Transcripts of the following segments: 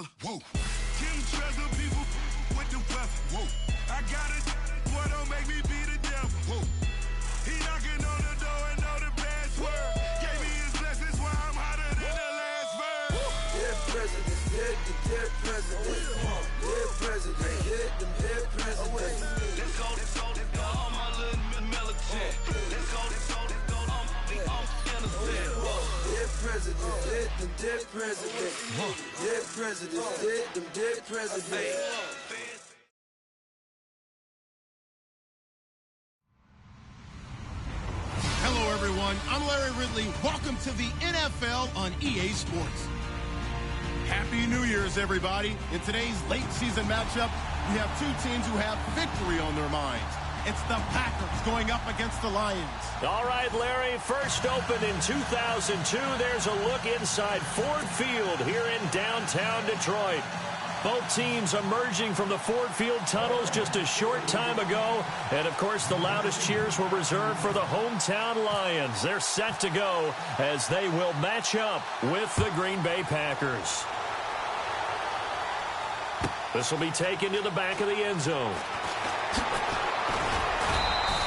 dollar. Whoa. Kim treasure people with the weapon. Whoa. I got it. Boy, don't make me be the devil. Whoa. He knocking on the door and know the password. Gave me his blessings while I'm hotter than the last verse. Dead president, dead president. Dead president, dead president. Let's go, all my little militant. Let's go, I'm innocent. Dead president, dead president. Dead president, dead president. Hello, everyone. I'm Larry Ridley. Welcome to the NFL on EA Sports. Happy New Year's, everybody. In today's late season matchup, we have two teams who have victory on their minds. It's the Packers going up against the Lions. All right, Larry, first opened in 2002. There's a look inside Ford Field here in downtown Detroit. Both teams emerging from the Ford Field tunnels just a short time ago. And, of course, the loudest cheers were reserved for the hometown Lions. They're set to go as they will match up with the Green Bay Packers. This will be taken to the back of the end zone.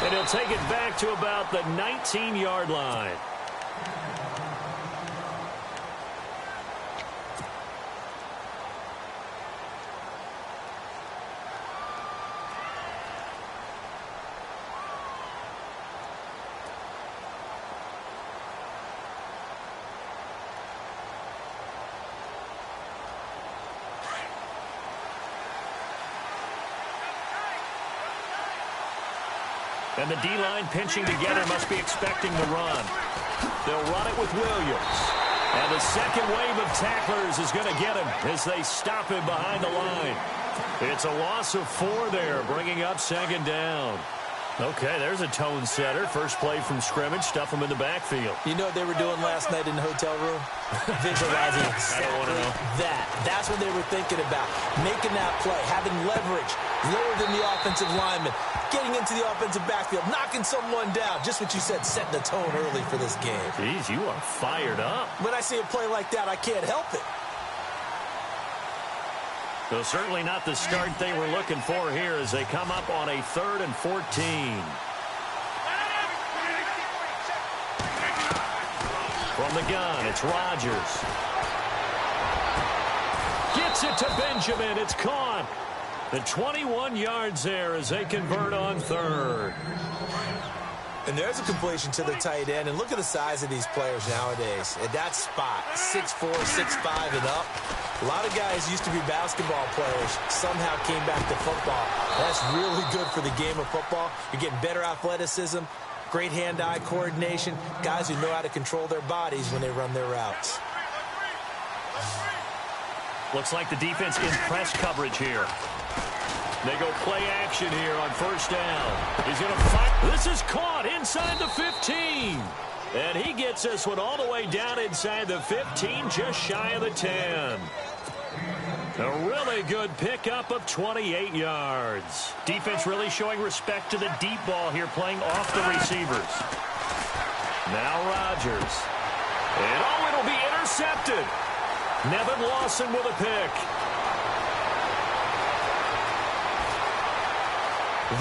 And he'll take it back to about the 19-yard line. And the D-line pinching together must be expecting the run. They'll run it with Williams. And the second wave of tacklers is going to get him as they stop him behind the line. It's a loss of 4 there, bringing up second down. Okay, there's a tone setter. First play from scrimmage, stuff him in the backfield. You know what they were doing last night in the hotel room? Visualizing exactly that. That's what they were thinking about. Making that play, having leverage, lower than the offensive lineman, getting into the offensive backfield, knocking someone down. Just what you said, setting the tone early for this game. Jeez, you are fired up. When I see a play like that, I can't help it. So certainly not the start they were looking for here as they come up on a 3rd and 14. From the gun, it's Rodgers. Gets it to Benjamin. It's caught. The 21 yards there as they convert on 3rd. And there's a completion to the tight end. And look at the size of these players nowadays. At that spot, 6'4", 6'5", and up. A lot of guys used to be basketball players, somehow came back to football. That's really good for the game of football. You're getting better athleticism, great hand-eye coordination, guys who know how to control their bodies when they run their routes. Looks like the defense in press coverage here. They go play action here on first down. He's going to fight. This is caught inside the 15. And he gets this one all the way down inside the 15, just shy of the 10. A really good pickup of 28 yards. Defense really showing respect to the deep ball here, playing off the receivers. Now Rodgers. And oh, it'll be intercepted. Nevin Lawson with a pick.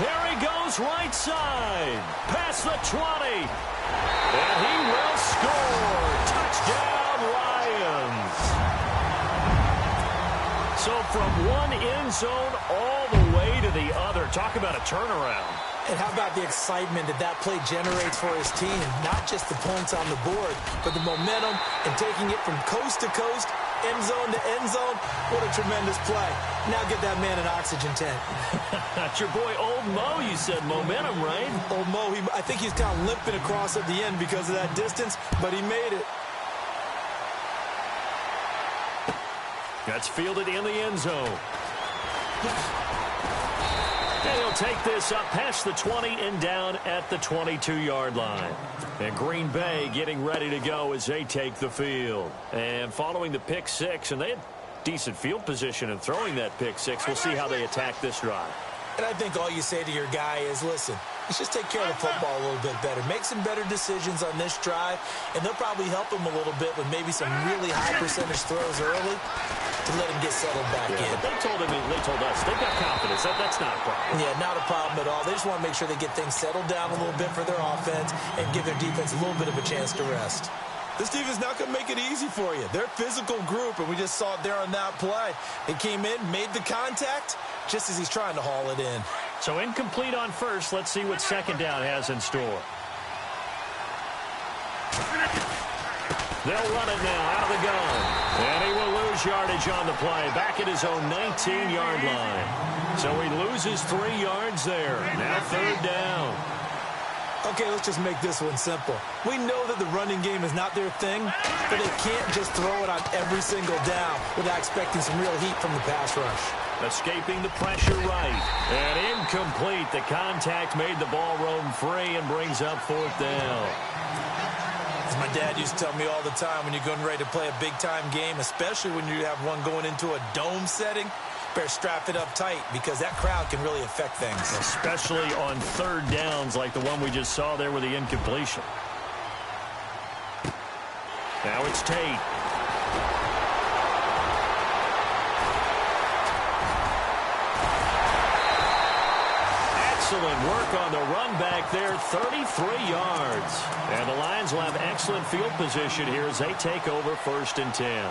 There he goes, right side. Past the 20. And he will score. Touchdown, Lions. So from one end zone all the way to the other. Talk about a turnaround. And how about the excitement that that play generates for his team? Not just the points on the board, but the momentum and taking it from coast to coast, end zone to end zone. What a tremendous play. Now get that man an oxygen tank. That's your boy Old Mo, you said. Momentum, right? Old Mo, I think he's kind of limping across at the end because of that distance, but he made it. That's fielded in the end zone. And he'll take this up past the 20 and down at the 22-yard line. And Green Bay getting ready to go as they take the field. And following the pick six, and they had decent field position in throwing that pick six. We'll see how they attack this drive. And I think all you say to your guy is, listen, Let's just take care of the football a little bit better. Make some better decisions on this drive, and they'll probably help him a little bit with maybe some really high percentage throws early to let him get settled back in. They told us they've got confidence. That's not a problem. Yeah, not a problem at all. They just want to make sure they get things settled down a little bit for their offense and give their defense a little bit of a chance to rest. This defense not going to make it easy for you. They're a physical group, and we just saw it there on that play. They came in, made the contact, just as he's trying to haul it in. So incomplete on first. Let's see what second down has in store. They'll run it now out of the gun. And he will lose yardage on the play. Back at his own 19-yard line. So he loses 3 yards there. Now third down. Okay, let's just make this one simple. We know that the running game is not their thing, but they can't just throw it on every single down without expecting some real heat from the pass rush. Escaping the pressure right. And incomplete. The contact made the ball roam free and brings up fourth down. As my dad used to tell me all the time, when you're getting ready to play a big-time game, especially when you have one going into a dome setting, better strap it up tight because that crowd can really affect things. Especially on third downs like the one we just saw there with the incompletion. Now it's Tate. Excellent work on the run back there, 33 yards. And the Lions will have excellent field position here as they take over 1st and 10.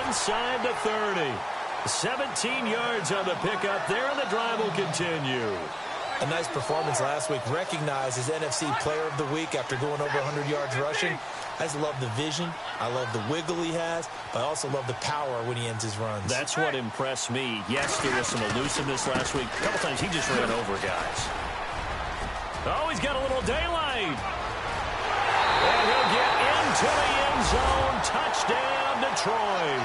Inside the 30. 17 yards on the pickup there, and the drive will continue. A nice performance last week. Recognized as NFC Player of the Week after going over 100 yards rushing. I just love the vision. I love the wiggle he has, but I also love the power when he ends his runs. That's what impressed me. Yes, there was some elusiveness last week. A couple times he just ran over guys. Oh, he's got a little daylight. And he'll get into the end zone. Touchdown, Detroit.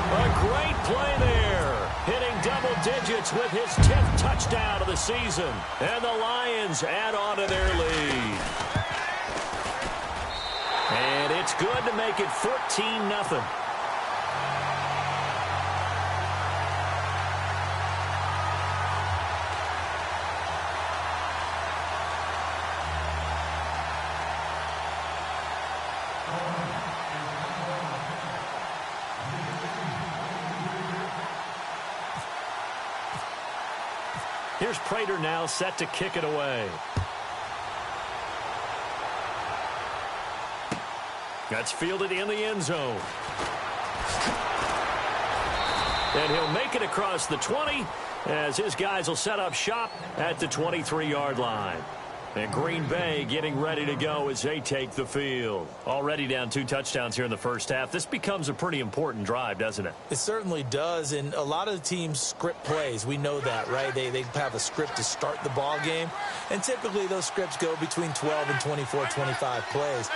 A great play there. Hitting double digits with his 10th touchdown of the season. And the Lions add on to their lead. And it's good to make it 14-0. Here's Prater now set to kick it away. That's fielded in the end zone. And he'll make it across the 20 as his guys will set up shop at the 23-yard line. And Green Bay getting ready to go as they take the field. Already down 2 touchdowns here in the first half. This becomes a pretty important drive, doesn't it? It certainly does, and a lot of the teams script plays. We know that, right? They have a script to start the ball game, and typically those scripts go between 12 and 24, 25 plays.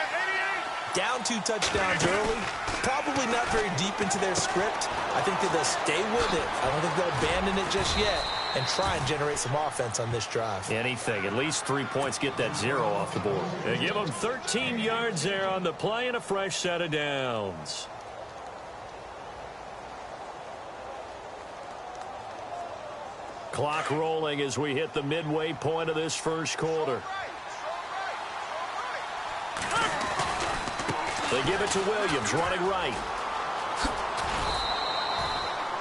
Down 2 touchdowns early, probably not very deep into their script. I think that they'll stay with it. I don't think they'll abandon it just yet and try and generate some offense on this drive. Anything. At least 3 points, get that 0 off the board. They give them 13 yards there on the play and a fresh set of downs. Clock rolling as we hit the midway point of this first quarter. They give it to Williams, running right.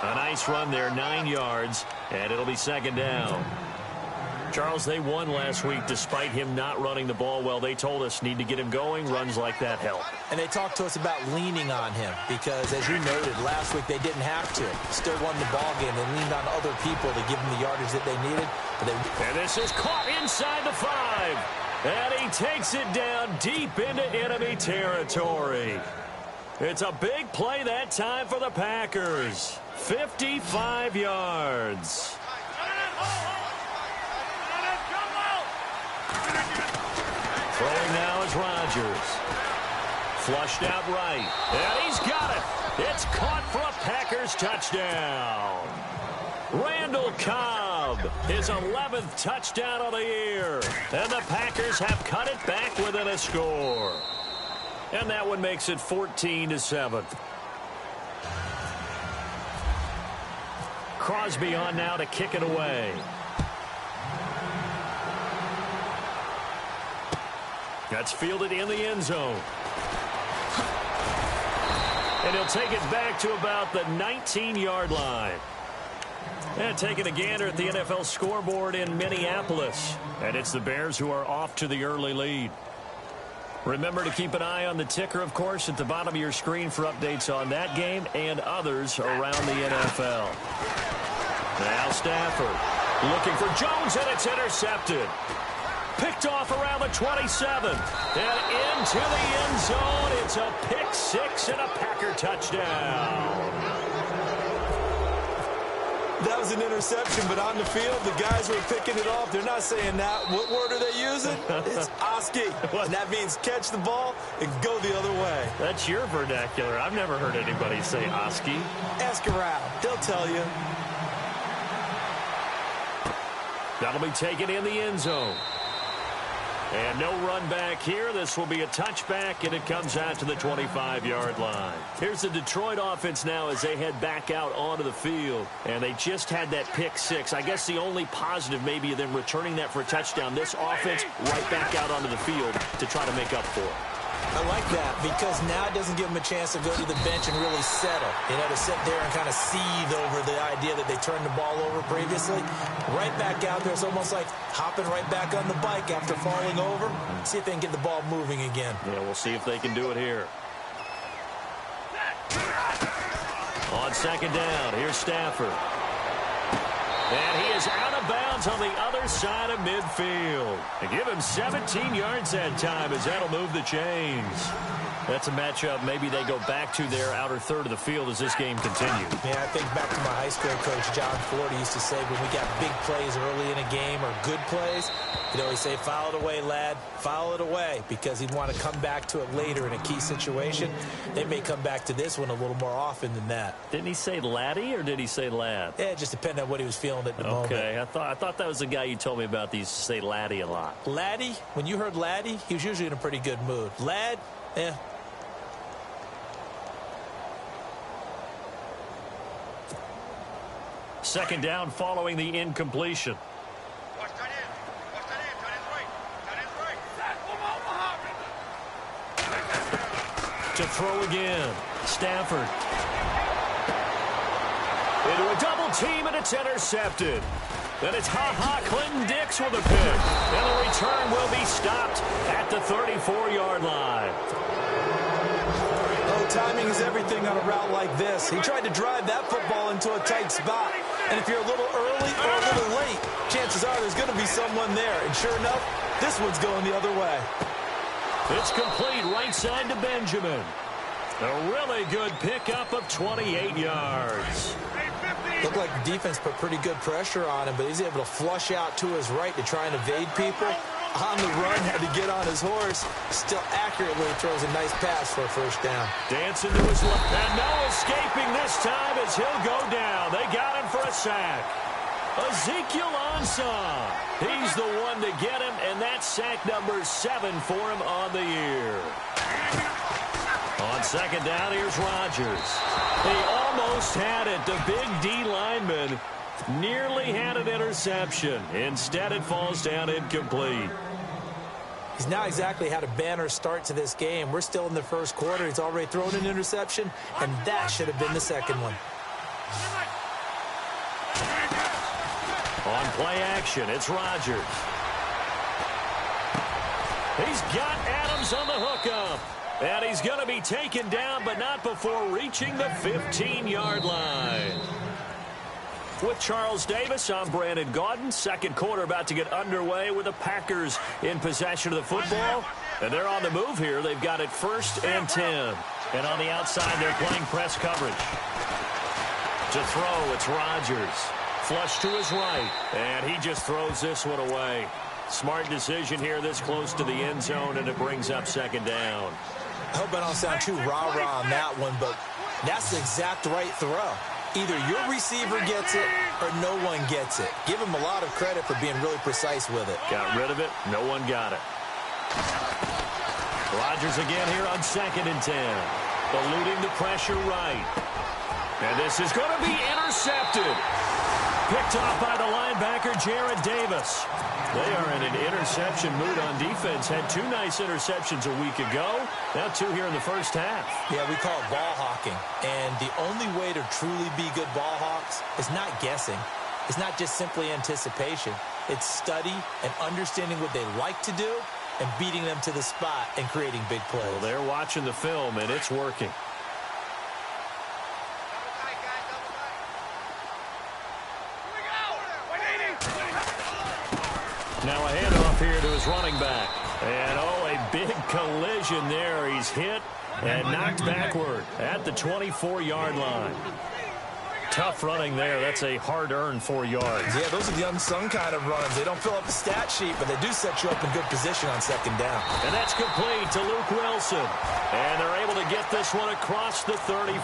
A nice run there, 9 yards, and it'll be second down. Charles, they won last week despite him not running the ball well. They told us need to get him going. Runs like that help. And they talked to us about leaning on him because, as you noted, last week they didn't have to. Still won the ball game. They leaned on other people to give them the yardage that they needed. And this is caught inside the 5. And he takes it down deep into enemy territory. It's a big play that time for the Packers. 55 yards. Throwing now is Rodgers. Flushed out right. And he's got it. It's caught for a Packers touchdown. Randall Cobb, his 11th touchdown of the year. And the Packers have cut it back within a score. And that one makes it 14-7. Crosby on now to kick it away. That's fielded in the end zone. And he'll take it back to about the 19-yard line. And taking a gander at the NFL scoreboard in Minneapolis. And it's the Bears who are off to the early lead. Remember to keep an eye on the ticker, of course, at the bottom of your screen for updates on that game and others around the NFL. Now Stafford looking for Jones, and it's intercepted. Picked off around the 27. And into the end zone. It's a pick six and a Packer touchdown. That was an interception, but on the field, the guys who are picking it off, they're not saying that. What word are they using? It's Oski. And that means catch the ball and go the other way. That's your vernacular. I've never heard anybody say Oski. Ask around. They'll tell you. That'll be taken in the end zone. And no run back here. This will be a touchback, and it comes out to the 25-yard line. Here's the Detroit offense now as they head back out onto the field. And they just had that pick six. I guess the only positive maybe of them returning that for a touchdown. This offense right back out onto the field to try to make up for it. I like that because now it doesn't give them a chance to go to the bench and really settle. You know, to sit there and kind of seethe over the idea that they turned the ball over previously. Right back out there. It's almost like hopping right back on the bike after falling over. See if they can get the ball moving again. Yeah, we'll see if they can do it here. On second down, here's Stafford. And he is out of bounds on the other side of midfield. And give him 17 yards that time as that'll move the chains. That's a matchup maybe they go back to their outer third of the field as this game continues. Yeah, I think back to my high school coach, John Ford. He used to say when we got big plays early in a game or good plays, he'd always say, foul it away, lad. Foul it away, because he'd want to come back to it later in a key situation. They may come back to this one a little more often than that. Didn't he say laddie or did he say lad? Yeah, it just depended on what he was feeling at the moment. Okay, I thought that was the guy you told me about. He used to say laddie a lot. Laddie, when you heard laddie, he was usually in a pretty good mood. Lad, eh. Second down following the incompletion. To throw again. Stafford. Into a double team, and it's intercepted. Then it's Clinton Dix with a pick. And the return will be stopped at the 34-yard line. Oh, timing is everything on a route like this. He tried to drive that football into a tight spot. And if you're a little early or a little late, chances are there's going to be someone there. And sure enough, this one's going the other way. It's complete right side to Benjamin. A really good pickup of 28 yards. Looked like the defense put pretty good pressure on him, but he's able to flush out to his right to try and evade people. On the run, had to get on his horse. Still accurately throws a nice pass for a first down. Dancing to his left. And no escaping this time as he'll go down. They got him for a sack. Ezekiel Ansah. He's the one to get him, and that's sack number 7 for him on the year. On second down, here's Rodgers. He almost had it. The big D lineman nearly had an interception. Instead, it falls down incomplete. He's now exactly had a banner start to this game. We're still in the first quarter. He's already thrown an interception, and that should have been the second one. On play action, it's Rodgers. He's got Adams on the hookup. And he's going to be taken down, but not before reaching the 15-yard line. With Charles Davis, I'm Brandon Gaudin. Second quarter about to get underway with the Packers in possession of the football. And they're on the move here. They've got it 1st and 10. And on the outside, they're playing press coverage. To throw, it's Rodgers. Flush to his right. And he just throws this one away. Smart decision here this close to the end zone, and it brings up second down. I hope I don't sound too rah-rah on that one, but that's the exact right throw. Either your receiver gets it or no one gets it. Give him a lot of credit for being really precise with it. Got rid of it. No one got it. Rodgers again here on 2nd and 10. Eluding the pressure right. And this is going to be intercepted. Picked off by the linebacker, Jared Davis. They are in an interception mood on defense. Had 2 nice interceptions a week ago. Now 2 here in the first half. Yeah, we call it ball hawking. And the only way to truly be good ball hawks is not guessing. It's not just simply anticipation. It's study and understanding what they like to do and beating them to the spot and creating big plays. Well, they're watching the film, and it's working. Now a handoff here to his running back. And, oh, a big collision there. He's hit and knocked backward at the 24-yard line. Tough running there. That's a hard-earned 4 yards. Yeah, those are the unsung kind of runs. They don't fill up the stat sheet, but they do set you up in good position on 2nd down. And that's complete to Luke Wilson. And they're able to get this one across the 35.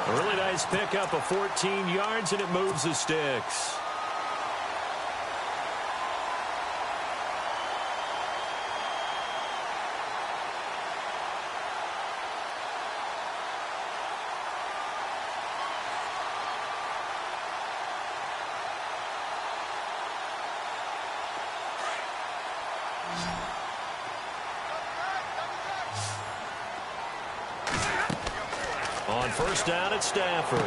A really nice pickup of 14 yards, and it moves the sticks. On 1st down at Stafford.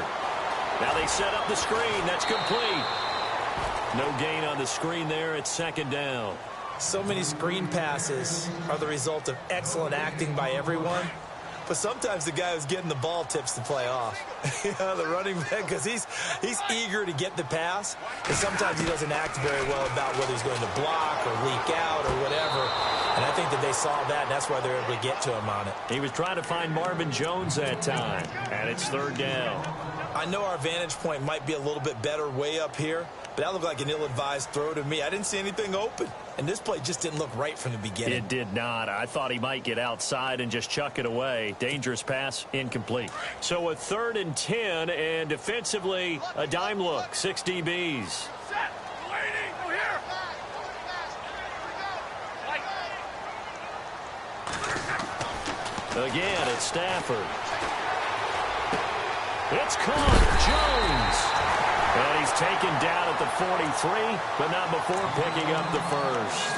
Now they set up the screen. That's complete. No gain on the screen there at 2nd down. So many screen passes are the result of excellent acting by everyone. But sometimes the guy who's getting the ball tips the play off. The running back, because he's eager to get the pass. And sometimes he doesn't act very well about whether he's going to block or leak out or whatever. And I think that they saw that, and that's why they're able to get to him on it. He was trying to find Marvin Jones that time, and it's 3rd down. I know our vantage point might be a little bit better way up here, but that looked like an ill-advised throw to me. I didn't see anything open, and this play just didn't look right from the beginning. It did not. I thought he might get outside and just chuck it away. Dangerous pass, incomplete. So a 3rd and 10, and defensively, a dime look, 6 DBs. Again, it's Stafford. It's caught. Jones. And he's taken down at the 43, but not before picking up the first.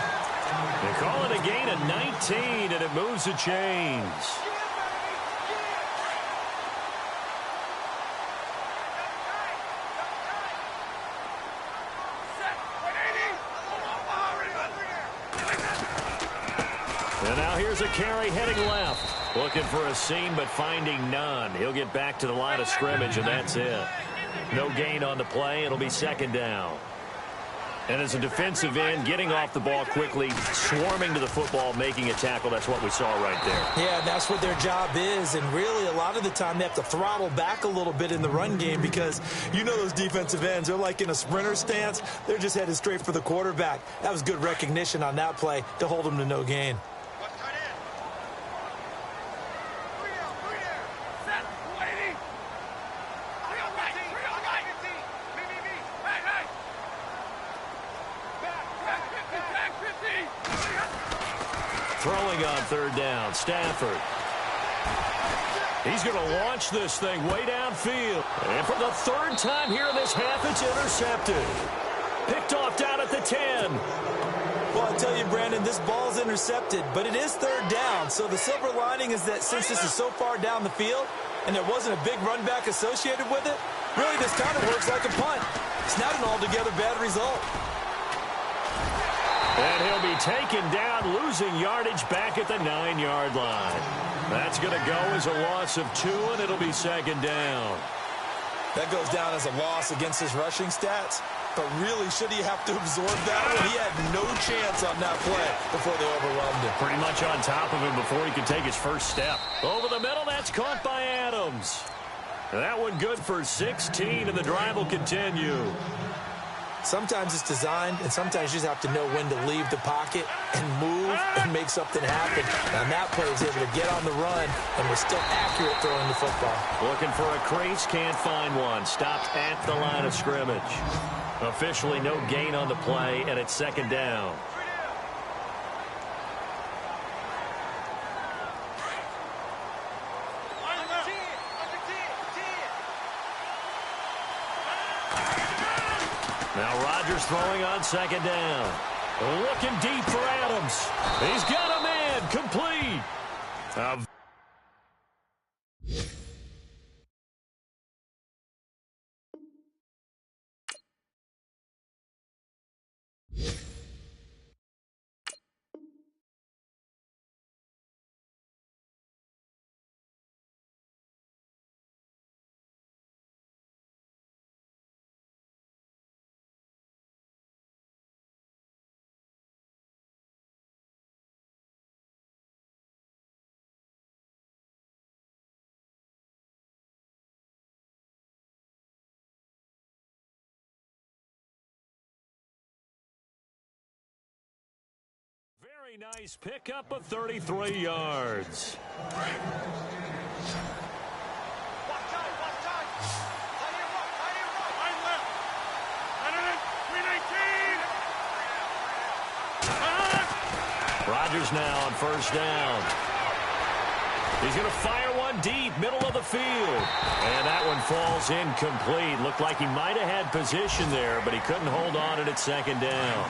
They call it a gain of 19, and it moves the chains. And now here's a carry heading left. Looking for a seam, but finding none. He'll get back to the line of scrimmage, and that's it. No gain on the play. It'll be 2nd down. And as a defensive end, getting off the ball quickly, swarming to the football, making a tackle. That's what we saw right there. Yeah, that's what their job is. And really, a lot of the time, they have to throttle back a little bit in the run game because you know those defensive ends, they're like in a sprinter stance. They're just headed straight for the quarterback. That was good recognition on that play to hold them to no gain. Throwing on 3rd down, Stafford. He's going to launch this thing way downfield. And for the 3rd time here in this half, it's intercepted. Picked off down at the 10. Well, I tell you, Brandon, this ball's intercepted, but it is 3rd down. So the silver lining is that since this is so far down the field and there wasn't a big run back associated with it, really this kind of works like a punt. It's not an altogether bad result. And he'll be taken down, losing yardage back at the 9-yard line. That's going to go as a loss of 2, and it'll be 2nd down. That goes down as a loss against his rushing stats. But really, should he have to absorb that one? He had no chance on that play before they overwhelmed him. Pretty much on top of him before he could take his first step. Over the middle, that's caught by Adams. That one good for 16, and the drive will continue. Sometimes it's designed, and sometimes you just have to know when to leave the pocket and move and make something happen. Now, that player was able to get on the run and was still accurate throwing the football. Looking for a crease, can't find one. Stopped at the line of scrimmage. Officially no gain on the play, and it's second down. Now Rodgers throwing on second down. Looking deep for Adams. He's got a man complete. Very nice pickup of 33 yards. Rodgers now on first down. He's going to fire one deep, middle of the field. And that one falls incomplete. Looked like he might have had position there, but he couldn't hold on to it at second down.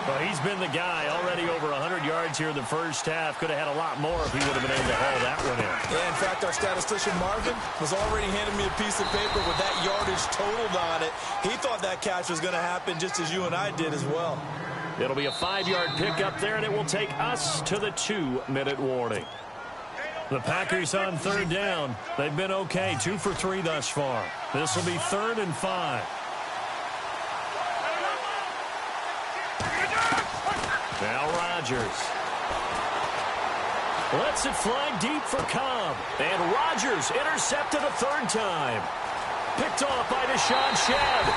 Well, he's been the guy already over 100 yards here in the first half. Could have had a lot more if he would have been able to haul that one in. Yeah, in fact, our statistician Marvin was already handing me a piece of paper with that yardage totaled on it. He thought that catch was going to happen just as you and I did as well. It'll be a 5-yard pickup there, and it will take us to the 2-minute warning. The Packers on third down. They've been okay, 2 for 3 thus far. This will be 3rd and 5. Now Rodgers. Lets it fly deep for Cobb. And Rodgers intercepted a 3rd time. Picked off by Deshaun Shedd.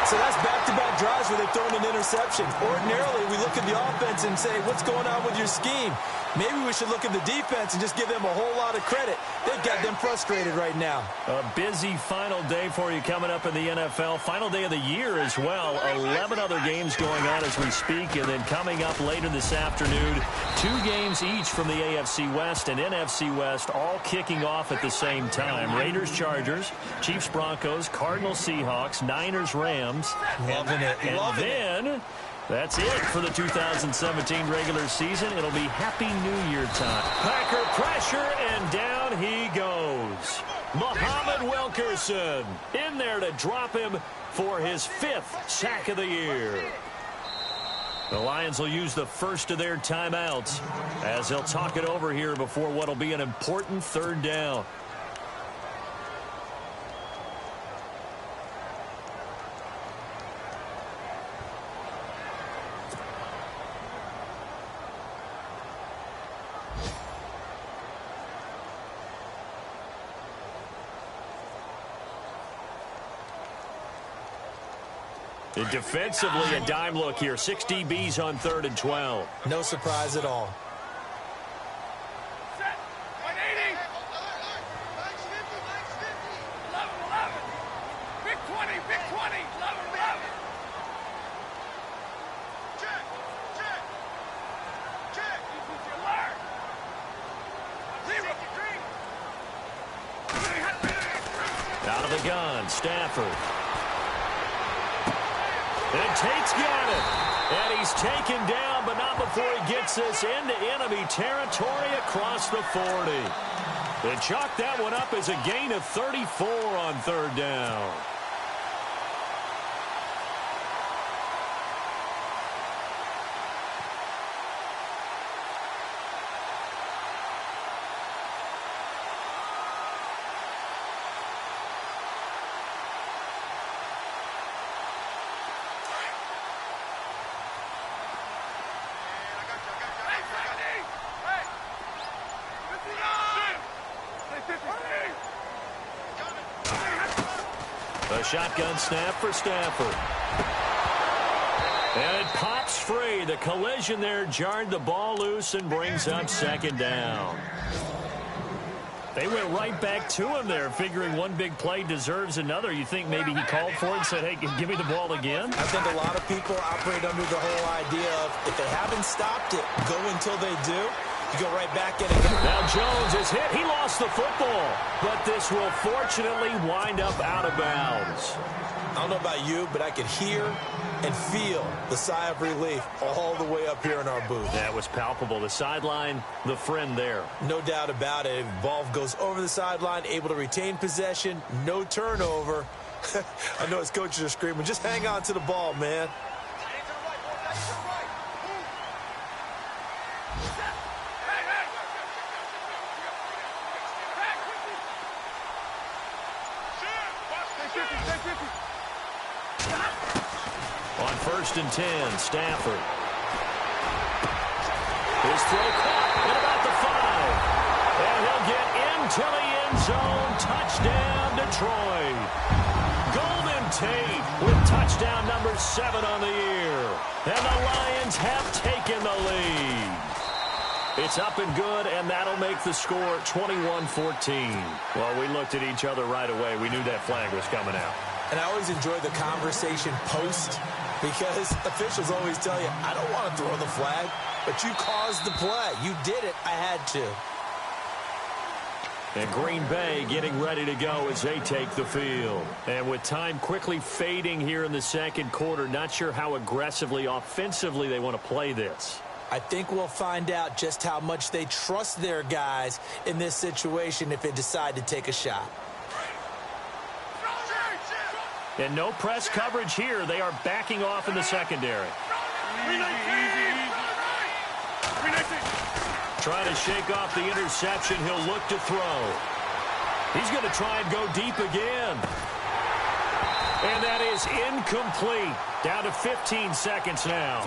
So that's back-to-back drives where they've thrown an interception. Ordinarily, we look at the offense and say, what's going on with your scheme? Maybe we should look at the defense and just give them a whole lot of credit. They've got them frustrated right now. A busy final day for you coming up in the NFL. Final day of the year as well. 11 other games going on as we speak. And then coming up later this afternoon, 2 games each from the AFC West and NFC West, all kicking off at the same time. Raiders, Chargers, Chiefs, Broncos, Cardinals, Seahawks, Niners, Rams. Loving it. And then that's it for the 2017 regular season. It'll be Happy New Year time. Packer pressure, and down he goes. Muhammad Wilkerson in there to drop him for his 5th sack of the year. The Lions will use the first of their timeouts as they'll talk it over here before what will be an important 3rd down. And defensively, a dime look here. 6 DBs on 3rd and 12. No surprise at all. Set. 180. Level 11. Big 20. Big 20. Level 11. Check. Check. Check. Alert. Out of the gun, Stafford. And Tate's got it. And he's taken down, but not before he gets this into enemy territory across the 40. They chalk that one up as a gain of 34 on 3rd down. A shotgun snap for Stafford. And it pops free. The collision there jarred the ball loose and brings up second down. They went right back to him there, figuring one big play deserves another. You think maybe he called for it and said, hey, give me the ball again? I think a lot of people operate under the whole idea of if they haven't stopped it, go until they do. You go right back in again. Now Jones is hit. He lost the football. But this will fortunately wind up out of bounds. I don't know about you, but I could hear and feel the sigh of relief all the way up here in our booth. That was palpable. The sideline, the friend there. No doubt about it. Ball goes over the sideline, able to retain possession, no turnover. I know his coaches are screaming, just hang on to the ball, man. On 1st and 10, Stafford. His throw caught at about the 5. And he'll get into the end zone. Touchdown, Detroit. Golden Tate with touchdown number 7 on the year. And the Lions have taken the lead. It's up and good, and that'll make the score 21-14. Well, we looked at each other right away. We knew that flag was coming out. And I always enjoy the conversation post because officials always tell you, I don't want to throw the flag, but you caused the play. You did it. I had to. And Green Bay getting ready to go as they take the field. And with time quickly fading here in the second quarter, not sure how aggressively, offensively they want to play this. I think we'll find out just how much they trust their guys in this situation if they decide to take a shot. And no press coverage here. They are backing off in the secondary. Trying to shake off the interception. He'll look to throw. He's going to try and go deep again. And that is incomplete. Down to 15 seconds now.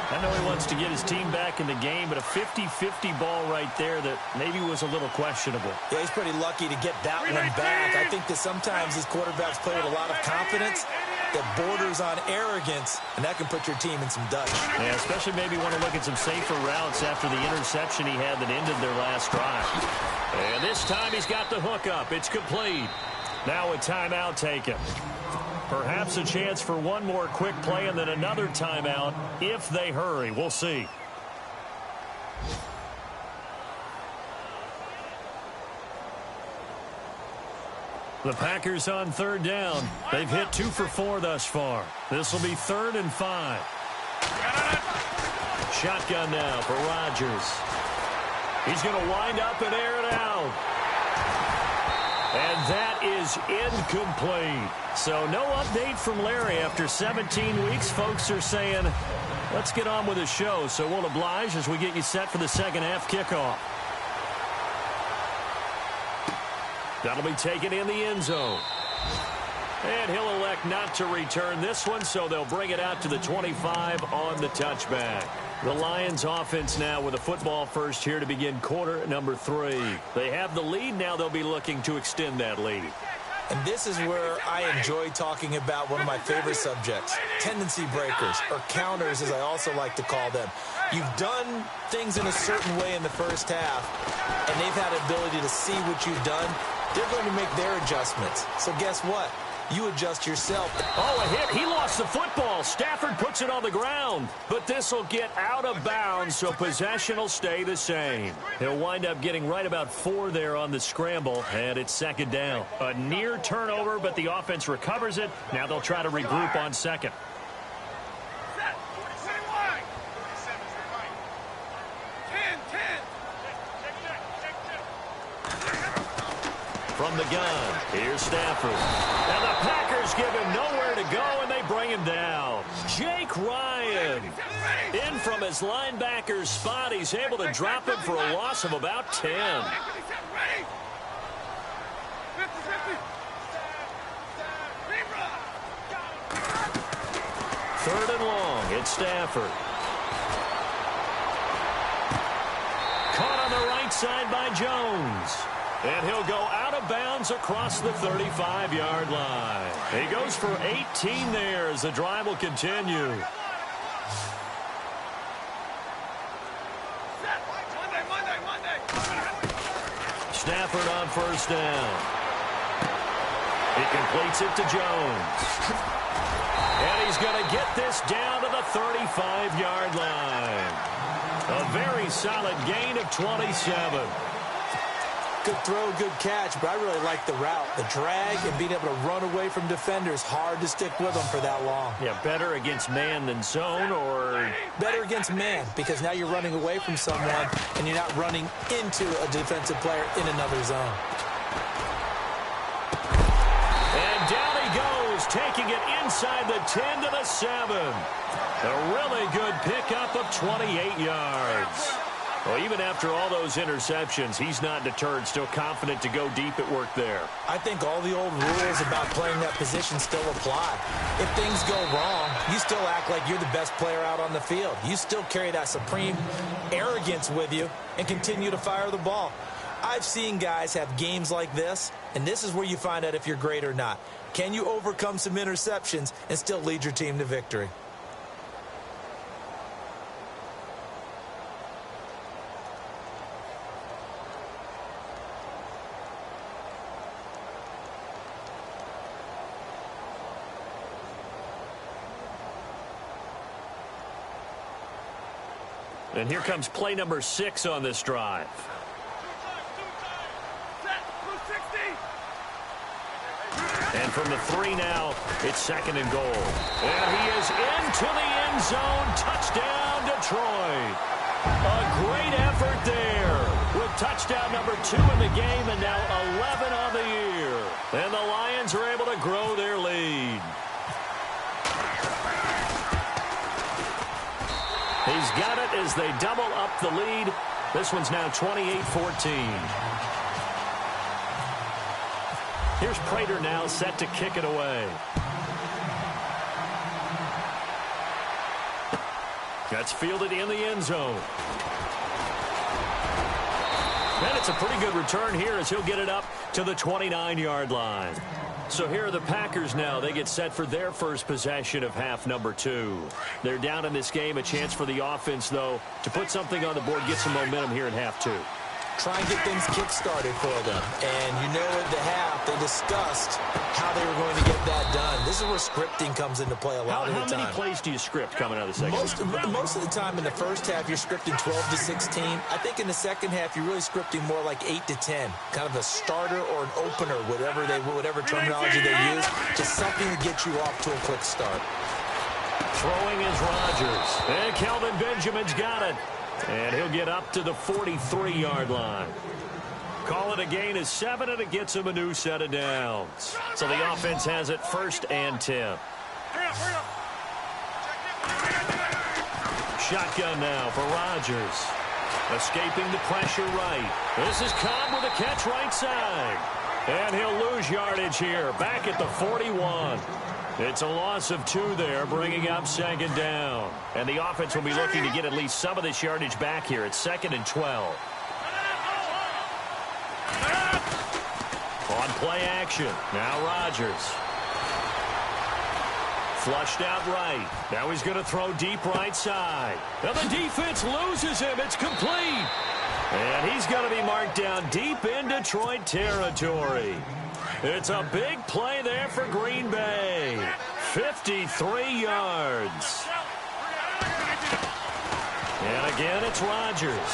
I know he wants to get his team back in the game, but a 50-50 ball right there that maybe was a little questionable. Yeah, he's pretty lucky to get that one back. I think that sometimes these quarterbacks play with a lot of confidence that borders on arrogance, and that can put your team in some dutch. Yeah, especially maybe want to look at some safer routes after the interception he had that ended their last drive. And this time he's got the hook up. It's complete. Now a timeout taken. Perhaps a chance for one more quick play and then another timeout if they hurry. We'll see. The Packers on 3rd down. They've hit 2 for 4 thus far. This will be 3rd and 5. Shotgun now for Rodgers. He's going to wind up and air it out. And that is incomplete. So no update from Larry after 17 weeks. Folks are saying, let's get on with the show. So we'll oblige as we get you set for the second half kickoff. That'll be taken in the end zone. And he'll elect not to return this one, so they'll bring it out to the 25 on the touchback. The Lions offense now with a football first here to begin quarter number 3. They have the lead. Now they'll be looking to extend that lead. And this is where I enjoy talking about one of my favorite subjects, tendency breakers, or counters as I also like to call them. You've done things in a certain way in the first half, and they've had the ability to see what you've done. They're going to make their adjustments. So guess what? You adjust yourself. Oh, a hit. He lost the football. Stafford puts it on the ground. But this will get out of bounds, so possession will stay the same. He'll wind up getting right about 4 there on the scramble, and it's 2nd down. A near turnover, but the offense recovers it. Now they'll try to regroup on 2nd. From the gun, here's Stafford. And the Packers give him nowhere to go, and they bring him down. Jake Ryan, in from his linebacker spot. He's able to drop him for a loss of about 10. 3rd and long, it's Stafford. Caught on the right side by Jones. And he'll go out of bounds across the 35-yard line. He goes for 18 there as the drive will continue. Stafford on first down. He completes it to Jones. And he's going to get this down to the 35-yard line. A very solid gain of 27. Good throw, good catch, but I really like the route. The drag and being able to run away from defenders, hard to stick with them for that long. Yeah, better against man than zone, or? Better against man, because now you're running away from someone and you're not running into a defensive player in another zone. And down he goes, taking it inside the 10 to the 7. A really good pickup of 28 yards. Well, even after all those interceptions, he's not deterred, still confident to go deep at work there. I think all the old rules about playing that position still apply. If things go wrong, you still act like you're the best player out on the field. You still carry that supreme arrogance with you and continue to fire the ball. I've seen guys have games like this, and this is where you find out if you're great or not. Can you overcome some interceptions and still lead your team to victory? And here comes play number 6 on this drive. And from the 3 now, it's 2nd and goal. And he is into the end zone. Touchdown, Detroit. A great effort there with touchdown number 2 in the game and now 11 on the year. And the Lions are able to grow their lead. He's got it as they double up the lead. This one's now 28-14. Here's Prater now set to kick it away. That's fielded in the end zone. And it's a pretty good return here as he'll get it up to the 29-yard line. So here are the Packers now. They get set for their first possession of half number 2. They're down in this game. A chance for the offense, though, to put something on the board, get some momentum here in half 2. Try and get things kick-started for them. And you know at the half, they discussed how they were going to get that done. This is where scripting comes into play a lot of the time. How many plays do you script coming out of the second half? Most of the time in the first half, you're scripting 12 to 16. I think in the second half, you're really scripting more like 8 to 10. Kind of a starter or an opener, whatever terminology they use. Just something to get you off to a quick start. Throwing is Rodgers. And Kelvin Benjamin's got it. And he'll get up to the 43-yard line. Call it a gain of 7, and it gets him a new set of downs. So the offense has it 1st and 10. Shotgun now for Rodgers. Escaping the pressure right. This is Cobb with a catch right side. And he'll lose yardage here. Back at the 41. It's a loss of 2 there, bringing up 2nd down. And the offense will be looking to get at least some of this yardage back here. It's 2nd and 12. On play action. Now Rodgers. Flushed out right. Now he's going to throw deep right side. Now the defense loses him. It's complete. And he's going to be marked down deep in Detroit territory. It's a big play there for Green Bay. 53 yards. And again, it's Rodgers.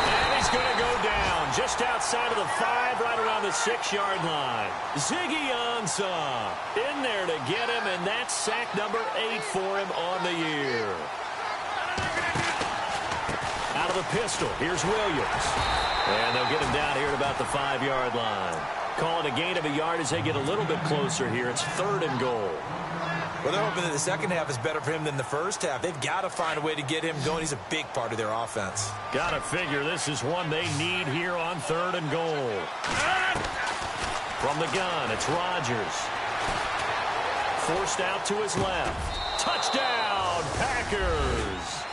And he's going to go down just outside of the 5, right around the 6-yard line. Ziggy Ansah in there to get him, and that's sack number 8 for him on the year. Out of the pistol, here's Williams. And they'll get him down here at about the 5-yard line. Call it a gain of a yard as they get a little bit closer here. It's 3rd and goal. Well, they're hoping that the second half is better for him than the first half. They've got to find a way to get him going. He's a big part of their offense. Got to figure this is one they need here on 3rd and goal. From the gun, it's Rodgers. Forced out to his left. Touchdown, Packers.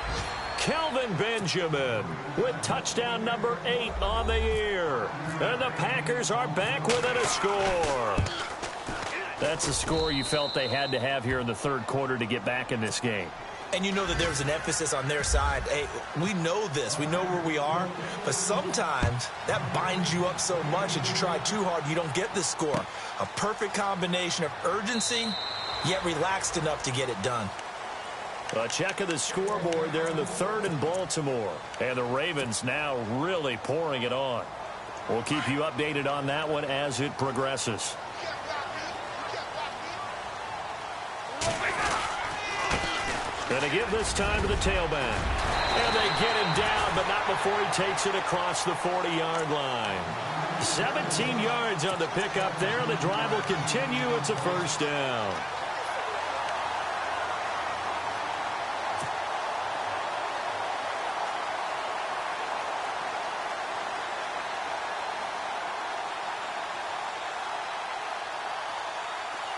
Kelvin Benjamin with touchdown number 8 on the year. And the Packers are back within a score. That's a score you felt they had to have here in the third quarter to get back in this game. And you know that there's an emphasis on their side. Hey, we know this. We know where we are. But sometimes that binds you up so much that you try too hard, you don't get the score. A perfect combination of urgency, yet relaxed enough to get it done. A check of the scoreboard there in the third in Baltimore. And the Ravens now really pouring it on. We'll keep you updated on that one as it progresses. Going to give this time to the tailback. And they get him down, but not before he takes it across the 40-yard line. 17 yards on the pickup there. The drive will continue. It's a first down.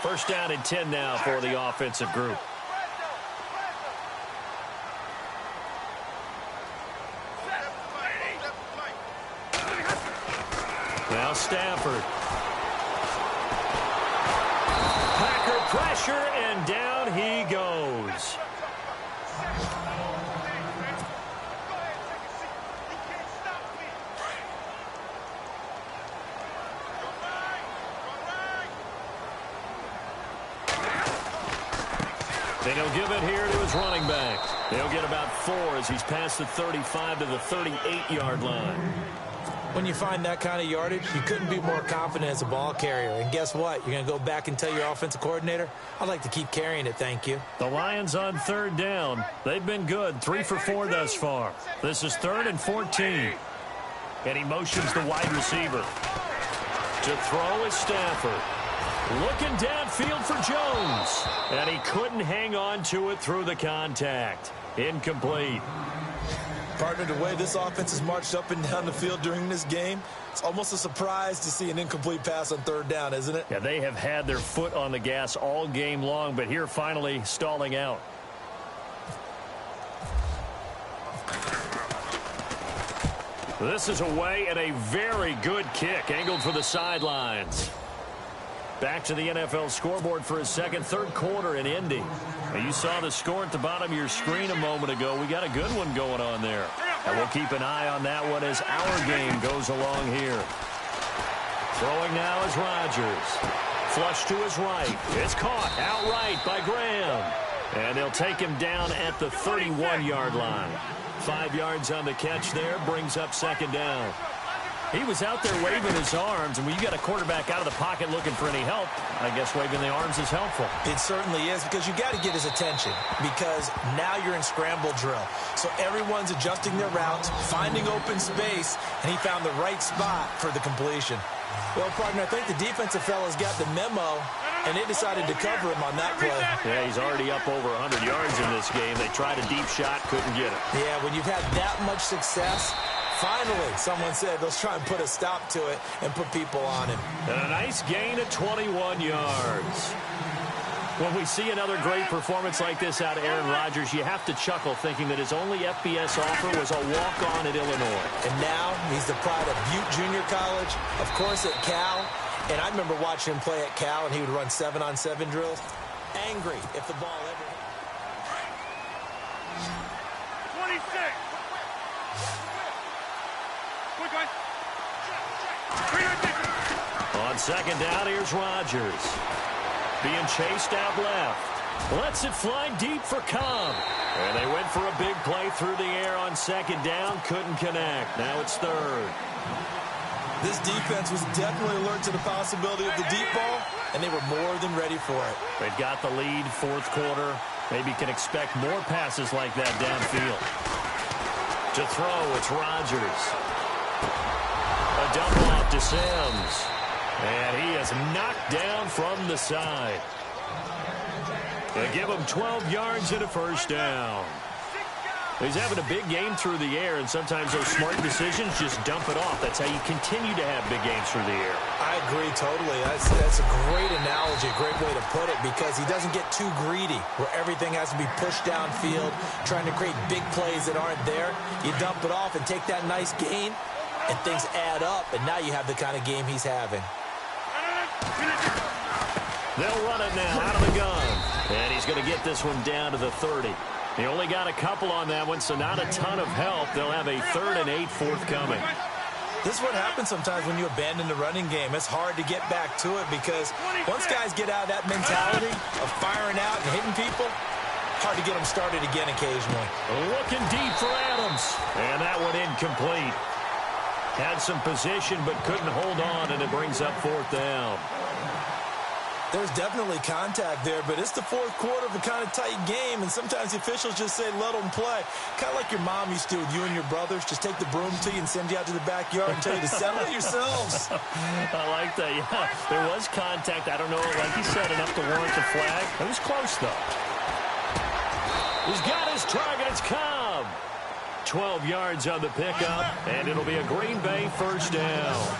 First down and 10 now for the offensive group. Now Stafford. Packer pressure, and down he goes. And he'll give it here to his running back. He'll get about 4 as he's past the 35 to the 38-yard line. When you find that kind of yardage, you couldn't be more confident as a ball carrier. And guess what? You're going to go back and tell your offensive coordinator, I'd like to keep carrying it, thank you. The Lions on third down. They've been good, 3 for 4 thus far. This is 3rd and 14. And he motions the wide receiver. To throw is Stafford. Looking downfield for Jones. And he couldn't hang on to it through the contact. Incomplete. Partner, the way this offense has marched up and down the field during this game, it's almost a surprise to see an incomplete pass on third down, isn't it? Yeah, they have had their foot on the gas all game long, but here finally stalling out. This is away and a very good kick, angled for the sidelines. Back to the NFL scoreboard for his second, third quarter in Indy. You saw the score at the bottom of your screen a moment ago. We got a good one going on there. And we'll keep an eye on that one as our game goes along here. Throwing now is Rodgers. Flush to his right. It's caught outright by Graham. And they'll take him down at the 31-yard line. 5 yards on the catch there, brings up second down. He was out there waving his arms, and when you got a quarterback out of the pocket looking for any help, I guess waving the arms is helpful. It certainly is, because you got to get his attention, because now you're in scramble drill. So everyone's adjusting their routes, finding open space, and he found the right spot for the completion. Well, partner, I think the defensive fellas got the memo, and they decided to cover him on that play. Yeah, he's already up over 100 yards in this game. They tried a deep shot, couldn't get it. Yeah, when you've had that much success, finally, someone said, let's try and put a stop to it and put people on him. And a nice gain of 21 yards. When we see another great performance like this out of Aaron Rodgers, you have to chuckle thinking that his only FBS offer was a walk-on at Illinois. And now he's the pride of Butte Junior College, of course at Cal. And I remember watching him play at Cal, and he would run 7-on-7 drills. Angry if the ball ever hit. 26. On second down, here's Rodgers. Being chased out left. Lets it fly deep for Cobb. And they went for a big play through the air on second down. Couldn't connect. Now it's third. This defense was definitely alert to the possibility of the deep ball, and they were more than ready for it. They've got the lead, fourth quarter. Maybe can expect more passes like that downfield. To throw, it's Rodgers. A double off to Sims. And he is knocked down from the side. They give him 12 yards and a first down. He's having a big game through the air, and sometimes those smart decisions just dump it off. That's how you continue to have big games through the air. I agree totally. That's a great analogy, a great way to put it, because he doesn't get too greedy where everything has to be pushed downfield, trying to create big plays that aren't there. You dump it off and take that nice gain, and things add up, and now you have the kind of game he's having. They'll run it now out of the gun. And he's going to get this one down to the 30. He only got a couple on that one, so not a ton of help. They'll have a 3rd and 8 forthcoming. This is what happens sometimes when you abandon the running game. It's hard to get back to it because once guys get out of that mentality of firing out and hitting people, hard to get them started again occasionally. Looking deep for Adams. And that one incomplete. Had some position but couldn't hold on, and it brings up 4th down. There's definitely contact there, but it's the 4th quarter of a kind of tight game, and sometimes the officials just say, let them play. Kind of like your mom used to with you and your brothers. Just take the broom to you and send you out to the backyard and tell you to settle it yourselves. I like that, yeah. There was contact. I don't know, like you said, enough to warrant the flag. It was close, though. He's got his target. It's Cobb. 12 yards on the pickup, and it'll be a Green Bay 1st down.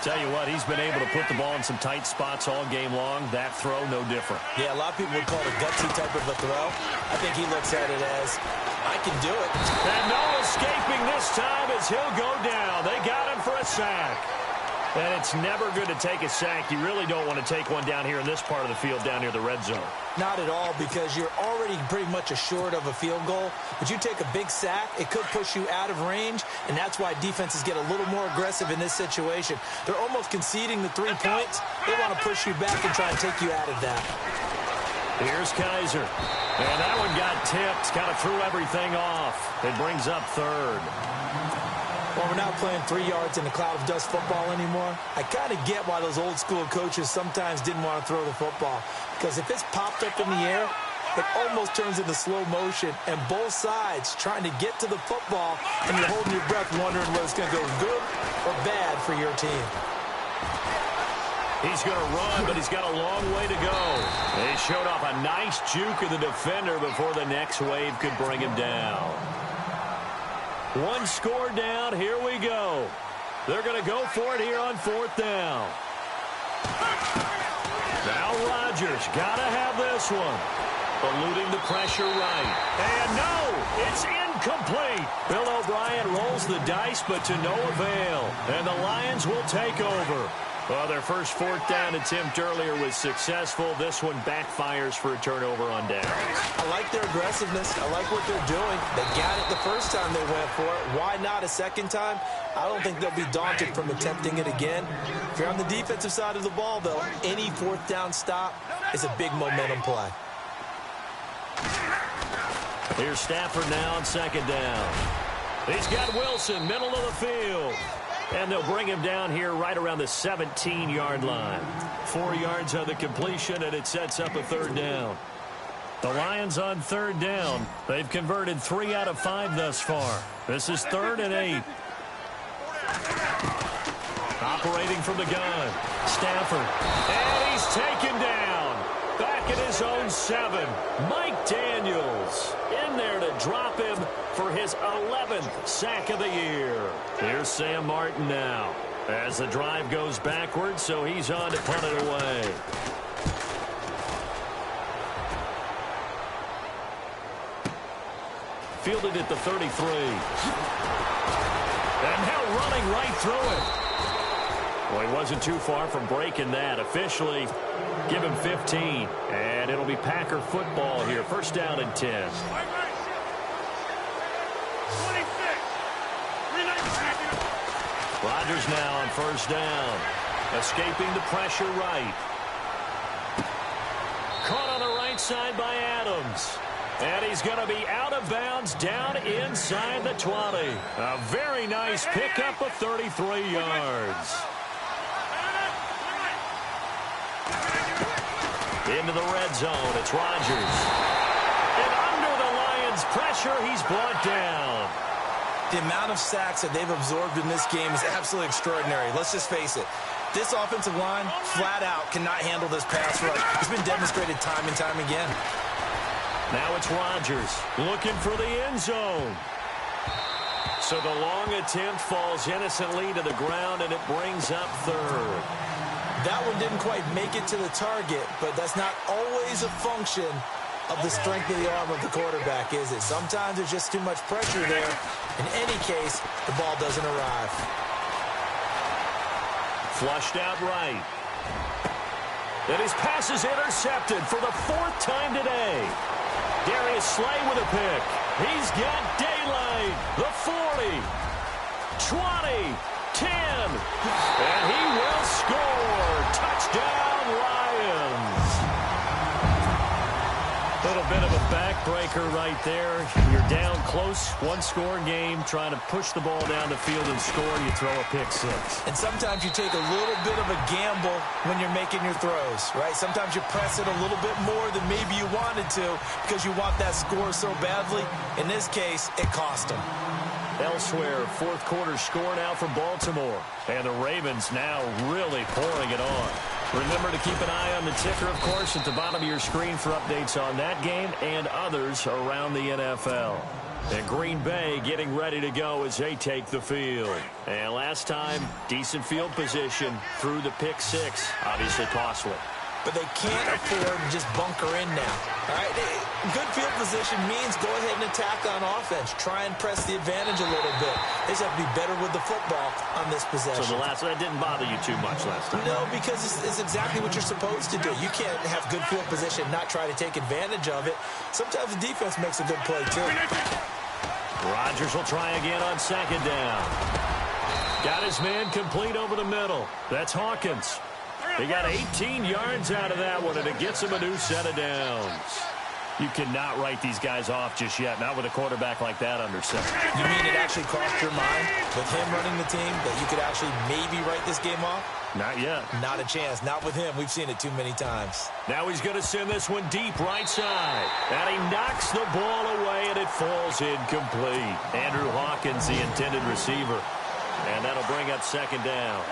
Tell you what, he's been able to put the ball in some tight spots all game long. That throw, no different. Yeah, a lot of people would call it a gutsy type of a throw. I think he looks at it as, I can do it. And no escaping this time as he'll go down. They got him for a sack. And it's never good to take a sack. You really don't want to take one down here in this part of the field, down near the red zone. Not at all, because you're already pretty much assured of a field goal. But you take a big sack, it could push you out of range, and that's why defenses get a little more aggressive in this situation. They're almost conceding the 3 points. They want to push you back and try and take you out of that. Here's Kaiser. And that one got tipped, kind of threw everything off. It brings up 3rd. Well, we're not playing 3 yards in a cloud of dust football anymore. I kind of get why those old school coaches sometimes didn't want to throw the football. Because if it's popped up in the air, it almost turns into slow motion. And both sides trying to get to the football, and you're holding your breath wondering whether it's going to go good or bad for your team. He's going to run, but he's got a long way to go. They showed off a nice juke of the defender before the next wave could bring him down. 1 score down. Here we go. They're going to go for it here on 4th down. Now Rodgers got to have this one. Eluding the pressure right. And no, it's incomplete. Bill O'Brien rolls the dice, but to no avail. And the Lions will take over. Well, their first 4th down attempt earlier was successful. This one backfires for a turnover on downs. I like their aggressiveness. I like what they're doing. They got it the first time they went for it. Why not a second time? I don't think they'll be daunted from attempting it again. If you're on the defensive side of the ball, though, any 4th down stop is a big momentum play. Here's Stafford now on 2nd down. He's got Wilson, middle of the field. And they'll bring him down here right around the 17-yard line. 4 yards on the completion, and it sets up a 3rd down. The Lions on 3rd down. They've converted 3 out of 5 thus far. This is 3rd and 8. Operating from the gun. Stafford. And he's taken down. Back at his own 7. Mike Daniels in there to drop him for his 11th sack of the year. Here's Sam Martin now as the drive goes backwards, so he's on to punt it away. Fielded at the 33. And now running right through it. Well, he wasn't too far from breaking that. Officially, give him 15. And it'll be Packer football here. 1st down and 10. Rodgers now on 1st down. Escaping the pressure right. Caught on the right side by Adams. And he's going to be out of bounds down inside the 20. A very nice pickup of 33 yards. Into the red zone. It's Rodgers. And under the Lions' pressure, he's brought down. The amount of sacks that they've absorbed in this game is absolutely extraordinary. Let's just face it. This offensive line, flat out, cannot handle this pass rush. It's been demonstrated time and time again. Now it's Rodgers looking for the end zone. So the long attempt falls innocently to the ground, and it brings up third. That one didn't quite make it to the target, but that's not always a function of the strength of the arm of the quarterback, is it? Sometimes there's just too much pressure there. In any case, the ball doesn't arrive. Flushed out right. And his pass is intercepted for the 4th time today. Darius Slay with a pick. He's got daylight. The 40, 20, 10. And he will score. Touchdown, Lions. A little bit of a backbreaker right there. You're down close, one-score game, trying to push the ball down the field and score, and you throw a pick six. And sometimes you take a little bit of a gamble when you're making your throws, right? Sometimes you press it a little bit more than maybe you wanted to because you want that score so badly. In this case, it cost them. Elsewhere, 4th quarter score now for Baltimore. And the Ravens now really pouring it on. Remember to keep an eye on the ticker, of course, at the bottom of your screen for updates on that game and others around the NFL. And Green Bay getting ready to go as they take the field. And last time, decent field position through the pick six. Obviously costly. But they can't afford to just bunker in now. All right? Good field position means go ahead and attack on offense. Try and press the advantage a little bit. They just have to be better with the football on this possession. So that didn't bother you too much last time? No, because it's exactly what you're supposed to do. You can't have good field position and not try to take advantage of it. Sometimes the defense makes a good play, too. Rodgers will try again on 2nd down. Got his man complete over the middle. That's Hawkins. He got 18 yards out of that one, and it gets him a new set of downs. You cannot write these guys off just yet, not with a quarterback like that under center. You mean it actually crossed your mind with him running the team that you could actually maybe write this game off? Not yet. Not a chance. Not with him. We've seen it too many times. Now he's going to send this one deep right side. And he knocks the ball away, and it falls incomplete. Andrew Hawkins, the intended receiver. And that'll bring up 2nd down.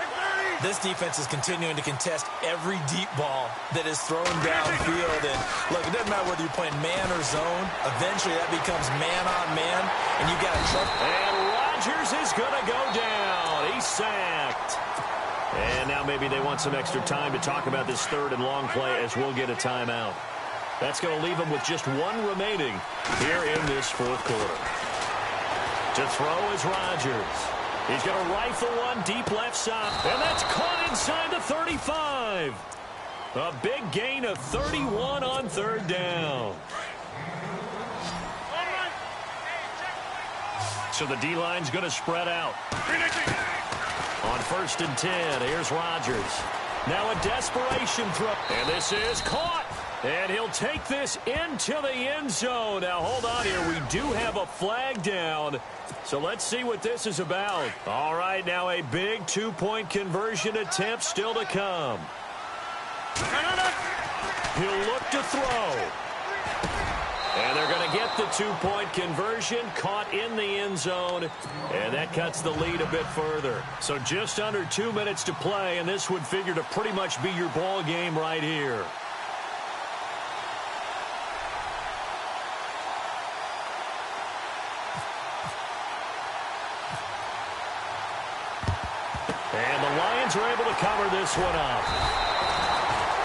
This defense is continuing to contest every deep ball that is thrown downfield. And, look, it doesn't matter whether you're playing man or zone. Eventually, that becomes man-on-man, and you got to trust. And Rodgers is going to go down. He's sacked. And now maybe they want some extra time to talk about this 3rd and long play as we'll get a timeout. That's going to leave them with just 1 remaining here in this 4th quarter. To throw is Rodgers. He's going to rifle one deep left side. And that's caught inside the 35. A big gain of 31 on 3rd down. So the D-line's going to spread out. On 1st and 10, here's Rodgers. Now a desperation throw. And this is caught. And he'll take this into the end zone. Now, hold on here. We do have a flag down. So let's see what this is about. All right, now a big 2-point conversion attempt still to come. He'll look to throw. And they're going to get the 2-point conversion, caught in the end zone, and that cuts the lead a bit further. So just under 2 minutes to play, and this would figure to pretty much be your ball game right here. And the Lions are able to cover this one up.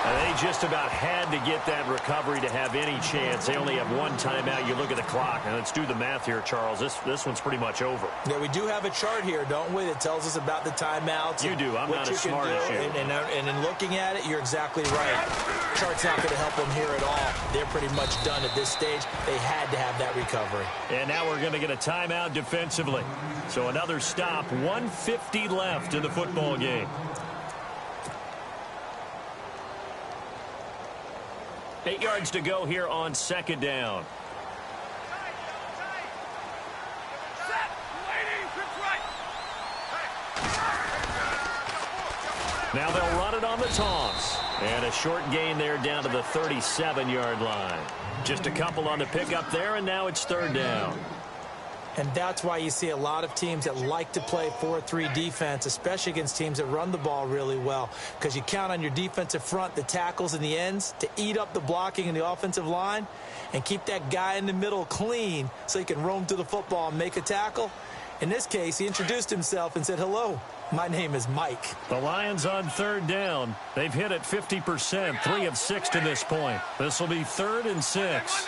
And they just about had to get that recovery to have any chance. They only have 1 timeout. You look at the clock, and let's do the math here, Charles. This one's pretty much over. Yeah, we do have a chart here, don't we, that tells us about the timeouts. You do. I'm not as smart as you. And in looking at it, you're exactly right. Chart's not going to help them here at all. They're pretty much done at this stage. They had to have that recovery. And now we're going to get a timeout defensively. So another stop. 1:50 left in the football game. Eight yards to go here on 2nd down. Now they'll run it on the toss. And a short gain there down to the 37-yard line. Just a couple on the pickup there, and now it's 3rd down. And that's why you see a lot of teams that like to play 4-3 defense, especially against teams that run the ball really well, because you count on your defensive front, the tackles and the ends, to eat up the blocking in the offensive line and keep that guy in the middle clean so he can roam through the football and make a tackle. In this case, he introduced himself and said, "Hello, my name is Mike." The Lions on 3rd down. They've hit it 50%, 3 of 6 to this point. This will be 3rd and 6.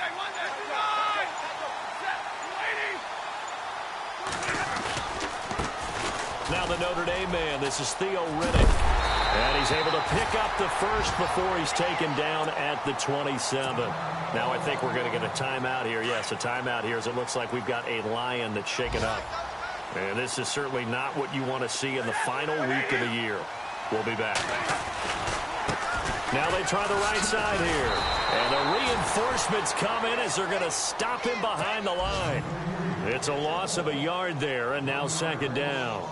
Now the Notre Dame man, this is Theo Riddick. And he's able to pick up the first before he's taken down at the 27. Now I think we're going to get a timeout here. Yes, a timeout here as it looks like we've got a Lion that's shaken up. And this is certainly not what you want to see in the final week of the year. We'll be back. Now they try the right side here. And the reinforcements come in as they're going to stop him behind the line. It's a loss of a yard there, and now 2nd down.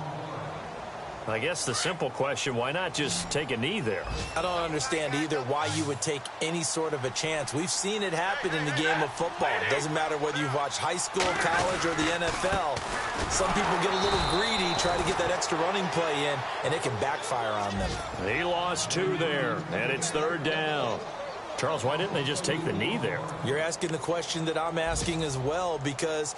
I guess the simple question, why not just take a knee there? I don't understand either why you would take any sort of a chance. We've seen it happen in the game of football. It doesn't matter whether you've watched high school, college, or the NFL. Some people get a little greedy, try to get that extra running play in, and it can backfire on them. He lost 2 there, and it's 3rd down. Charles, why didn't they just take the knee there? You're asking the question that I'm asking as well, because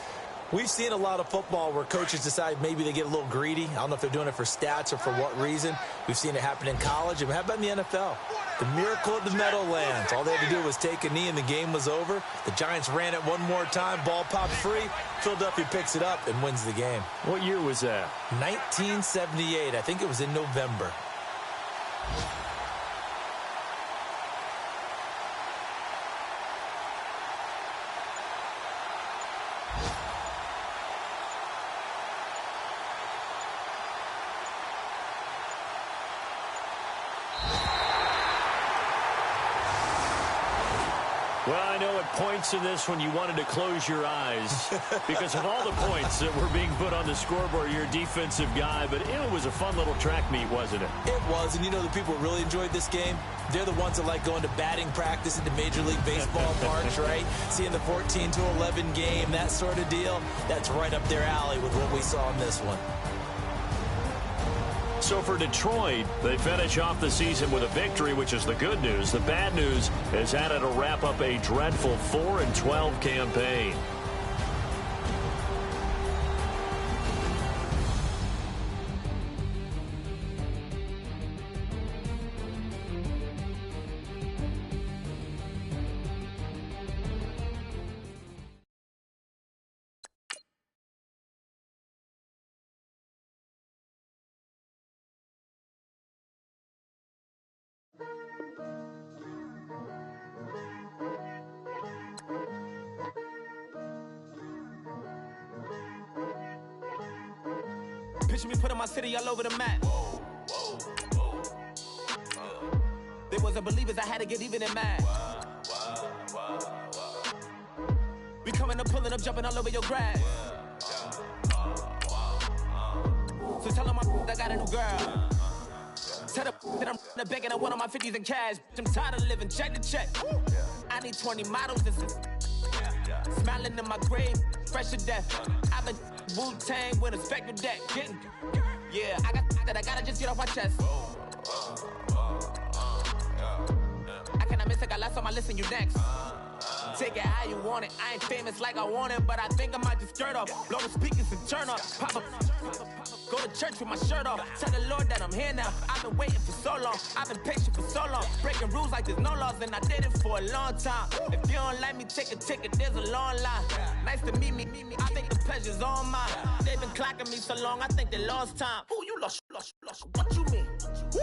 we've seen a lot of football where coaches decide maybe they get a little greedy. I don't know if they're doing it for stats or for what reason. We've seen it happen in college. And how about in the NFL? The miracle of the Meadowlands. All they had to do was take a knee and the game was over. The Giants ran it one more time. Ball popped free. Philadelphia picks it up and wins the game. What year was that? 1978. I think it was in November. Well, I know at points in this when you wanted to close your eyes because of all the points that were being put on the scoreboard, you're a defensive guy, but it was a fun little track meet, wasn't it? It was, and you know the people who really enjoyed this game? They're the ones that like going to batting practice at the Major League Baseball parks, right? Seeing the 14-11 game, that sort of deal. That's right up their alley with what we saw in this one. So for Detroit, they finish off the season with a victory, which is the good news. The bad news is had to wrap up a dreadful 4-12 campaign. Picture me putting my city all over the map. They wasn't believers, I had to get even and mad. We coming up, pulling up, jumping all over your grass. So tell them I got a new girl. Tell them that I'm the back and I want on my 50s in cash. I'm tired of living check to check. I need 20 models. This is smiling in my grave, fresh to death. I've been Wu-Tang with a spectral deck. Getting, yeah, I got that. I gotta just get off my chest. I cannot miss it. I lost on my list and you next. Take it how you want it. I ain't famous like I want it, but I think I might just skirt off. Blow the speakers and turn up. Pop up. Go to church with my shirt off. Tell the Lord that I'm here now. I've been waiting for so long. I've been patient for so long. Breaking rules like there's no laws, and I did it for a long time. If you don't like me, take a ticket. There's a long line. Nice to meet me. I think the pleasure's all mine. They've been clocking me so long, I think they lost time. Ooh, you lost. What you mean? Woo!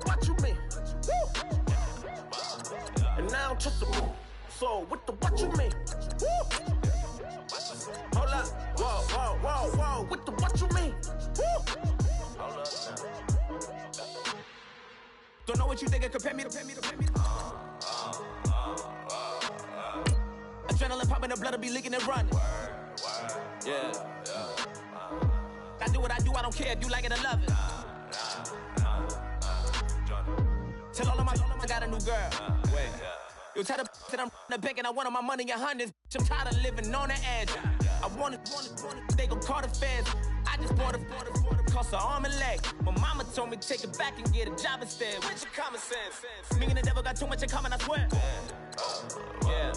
What you mean? Woo! And now I'm trust the so what you mean? Woo! Hold up, whoa, what you mean? Woo! Hold up. Don't know what you think it compare me to. Adrenaline popping, the blood will be leaking and running. Yeah. I do what I do, I don't care if you like it or love it. Tell all of my I got a new girl. Wait. You tell the that I'm the bank and I want all my money in hundreds. I'm tired of living on the edge. I want it, they gon' call the feds. I just bought a cost an arm and leg. My mama told me take it back and get a job instead. Where's your common sense? Me and the devil got too much in common, I swear. Yeah.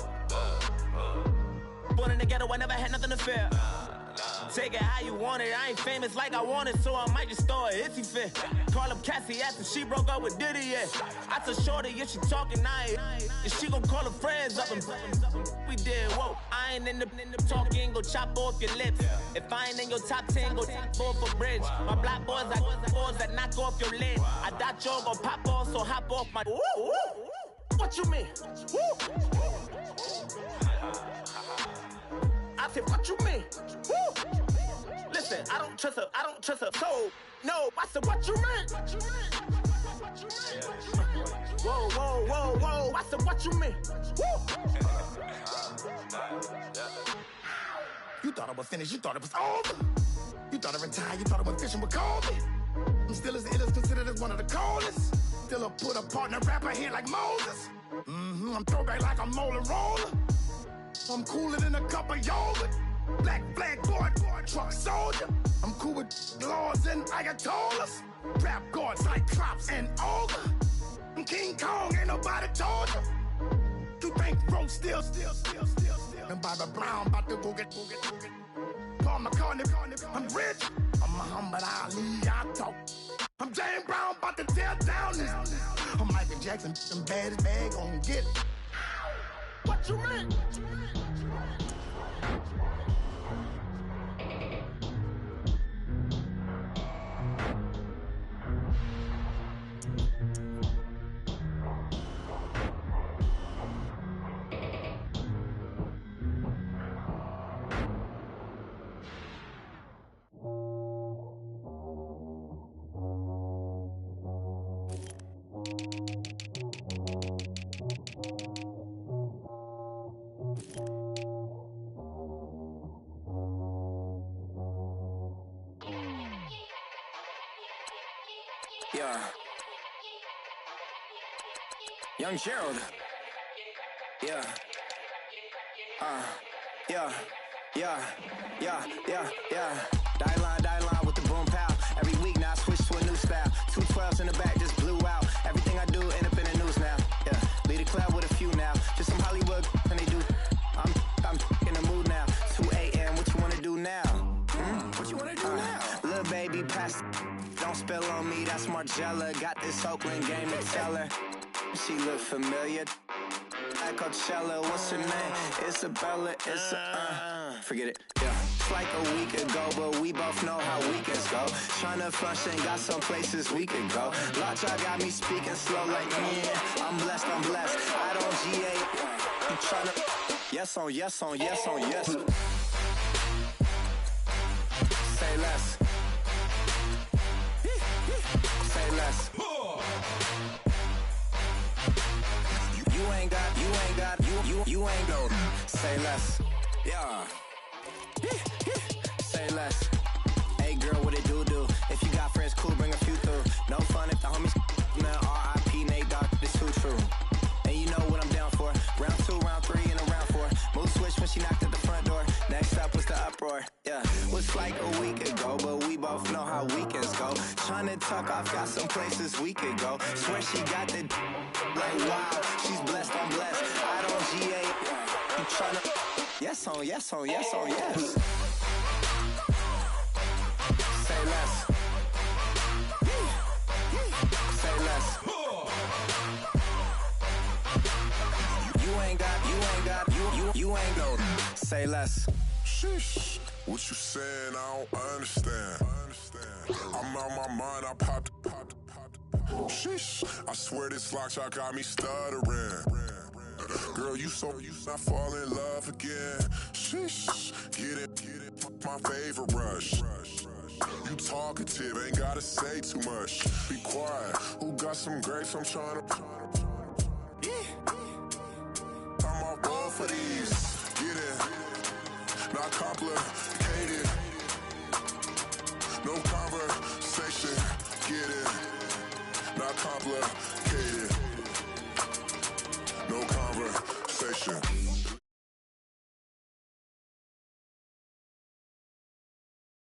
Born in the ghetto, I never had nothing to fear. Take it how you want it. I ain't famous like I want it, so I might just throw a iffy fit. Call up Cassie after she broke up with Diddy, yeah. I told Shorty if she talking, and she gon' call her friends up and we did, whoa. I ain't in the talking, go chop off your lips. If I ain't in your top 10, go top off a bridge. My black boys, I got boys that knock off your lid. I thought you gon' pop off, so hop off my. What you mean? I said, what you mean? Woo! Listen, I don't trust her, so, no, I said, what you mean? Whoa, I said, what you mean? Woo! You thought I was finished, you thought it was over. You thought I retired, you thought I went fishing with Kobe. I'm still as ill as considered as one of the coldest. Still a put a partner rapper here like Moses. I'm throwback like a molar roller. I'm cooler than a cup of yogurt. Black flag boy, truck soldier. I'm cool with laws and ayatollahs. Rap gods like Cyclops and Olga. I'm King Kong, ain't nobody told you. You think Rose still. And Bobby Brown about to go get. Paul McCartney, I'm rich. I'm Muhammad Ali, I talk. I'm James Brown, about to tear down this. I'm Michael Jackson, them bad as bad gon' get. What you mean? Yeah. Young Gerald. Yeah. Die line with the boom pow. Every week now I switch to a new style. 212s in the back just blew out. Everything I do end up in the news now. Yeah. Lead a club with a few now. Just some Hollywood and they do. I'm in the mood now. 2 a.m. What you wanna do now? What you wanna do now? Little baby pass. Don't spill on me, that's Margella. Got this Oakland game to tell her. She look familiar. At Coachella, what's her name? Isabella, forget it, yeah. It's like a week ago, but we both know how weekends go. Tryna function, got some places we could go. Lot y'all got me speaking slow like, yeah, I'm blessed. I don't GA. You tryna, yes on yes. Say less. Say less. You ain't go. Say less. Yeah. Say less. Hey girl, what it do? If you got friends, cool, bring a few through. No fun if the homies man, R.I.P. Nate Dogg, this too true. And you know what I'm down for. Round 2, round 3, and a round 4. Mood switch when she knocked at the front door. Next up was the uproar. Yeah, was like a week ago, but we both know how weekends go. Tryna tuck off, got some places we could go. Swear she got the like wow, she's blessed, I'm blessed. I don't GA. You tryna yes on yes. Say less. Say less. You ain't go. Say less. Sheesh. What you saying? I don't understand. I'm out my mind. I popped. Sheesh. I swear this lock y'all got me stuttering. Girl, you not fall in love again. Sheesh. Get it. My favorite rush. You talkative, ain't gotta say too much. Be quiet. Who got some grapes? I'm trying to. I'm off board for these. Get it. Not complicated. No conversation. Get it. Not complicated. No conversation. motion.